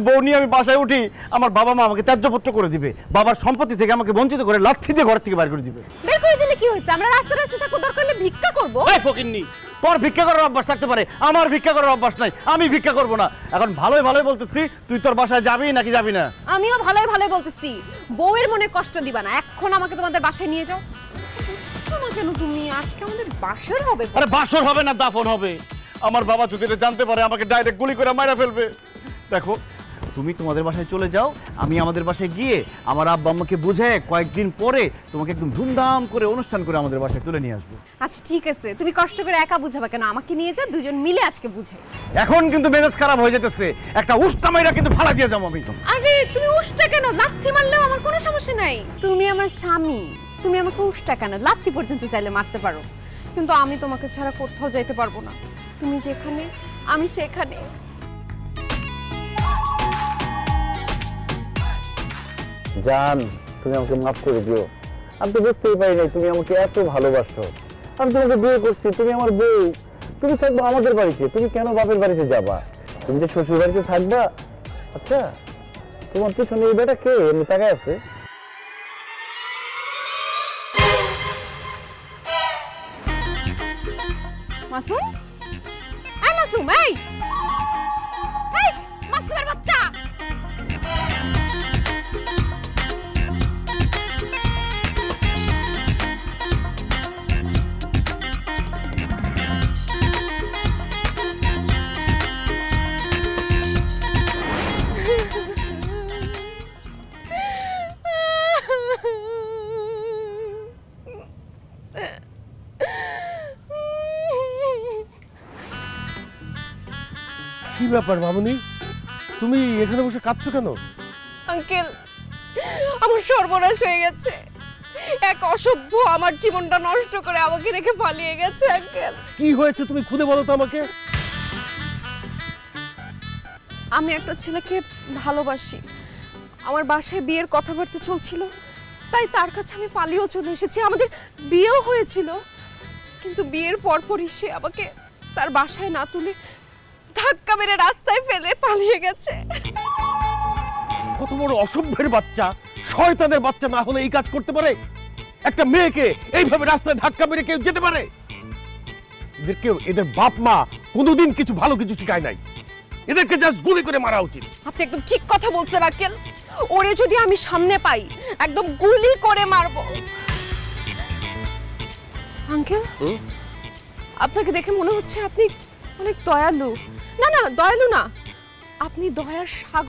বউ নিয়ে আমি বাসায় উঠি, আমার বাবা মা আমাকে ত্যায্যপুত্র করে দিবে, বাবার সম্পত্তি থেকে আমাকে বঞ্চিত করে লাথি দিয়ে ঘর থেকে বের করে দিবে। বের করে দিলে কি হয়েছে? আমরা রাস্তা রাস্তা থাকবো, দরকার হলে ভিক্ষা করবো। এই ফকিন্নি, তোর ভিক্ষা করার অভ্যাস থাকতে পারে, আমার ভিক্ষা করার অভ্যাস নাই, আমি ভিক্ষা করব না। এখন ভালোই ভালোই বলতেছি, তুই তোর বাসায় যাবি নাকি যাবি না? আমিও ভালোই ভালোই বলতেছি, বউয়ের মনে কষ্ট দিবা না, এখন আমাকে তোমাদের বাসায় নিয়ে যাও। কেন তুমি আজকে আমাদের বাসর হবে? আরে বাসর হবে না, দাফন হবে। আমার বাবা যদি এটা জানতে পারে আমাকে ডাইরেক্ট গুলি করে মারা ফেলবে। দেখো, তুমি তোমাদের বাসায় চলে যাও, আমি আমাদের বাসায় গিয়ে আমার আব্বা আম্মাকে বুঝে কয়েকদিন পরে তোমাকে একদম ধুমধাম করে অনুষ্ঠান করে আমাদের বাসায় তুলে নিয়ে আসবো। আচ্ছা ঠিক আছে, তুমি কষ্ট করে একা বুঝাবা কেন, আমাকে নিয়ে যাও, দুজন মিলে আজকে বুঝাই। এখন কিন্তু মেজাজ খারাপ হয়ে যেতেছে, একটা উষ্টা মাইরা কিন্তু ফালা দিয়ে যাবো আমি। আরে তুমি উষ্টা কেন? লাথি মারলেও আমার কোনো সমস্যা নাই। তুমি আমার স্বামী, তুমি আমাকে উষ্টা কেন? লাথি পর্যন্ত চাইলে মারতে পারো, কিন্তু আমি তোমাকে ছাড়া কোথাও যাইতে পারবো না। তুমি যেখানে আমি সেখানে। জান, তুমি আমাকে মাফ করে দিও, আমি তো বুঝতেই পারি নাই তুমি আমাকে এত ভালোবাসো। আমি তোমাকে বিয়ে করছি, তুমি আমার বউ, তুমি থাকবো আমাদের বাড়িতে, তুমি কেন বাপের বাড়িতে যাবা? তুমি যে শ্বশুর বাড়িতে থাকবা। আচ্ছা, তোমার পিছনে এই বেটা কে এমনি তাকায় আছে? মাসুম, এই মাসুম, এই এই মাসুমের বাচ্চা। কি ব্যাপার মামুনি, তুমি এখানে বসে কাঁদছো কেন? আঙ্কেল, আমার সর্বনাশ হয়ে গেছে। এক অসভ্য আমার জীবনটা নষ্ট করে আমাকে রেখে পালিয়ে গেছে। আঙ্কেল, কি হয়েছে তুমি খুলে বলো তো আমাকে। আমি একটা ছেলেকে ভালোবাসি, আমার বাসায় বিয়ের কথাবার্তা চলছিল, তাই তার কাছে আমি পালিয়েও চলে এসেছি। আমাদের বিয়েও হয়েছিল, কিন্তু বিয়ের পরপরই সে আমাকে তার বাসায় না তুলে ধাক্কা মেরে রাস্তায় ফেলে পালিয়ে গেছে। কত বড় অসভ্যের বাচ্চা, শয়তানের বাচ্চা না হলে এই কাজ করতে পারে? একটা মেয়েকে এইভাবে রাস্তায় ধাক্কা মেরে কেউ যেতে পারে? এদের বাপ মা কোনোদিন কিছু ভালো কিছু শিখায় নাই, এদেরকে জাস্ট গুলি করে মারা উচিত। আপনি একদম ঠিক কথা বলছেন আঙ্কেল, ওরে যদি আমি সামনে পাই একদম গুলি করে মারবো। আঙ্কেল, আপনাকে দেখে মনে হচ্ছে আপনি অনেক দয়ালু। না না, দয়ালু না, আপনি দয়ার সাগর।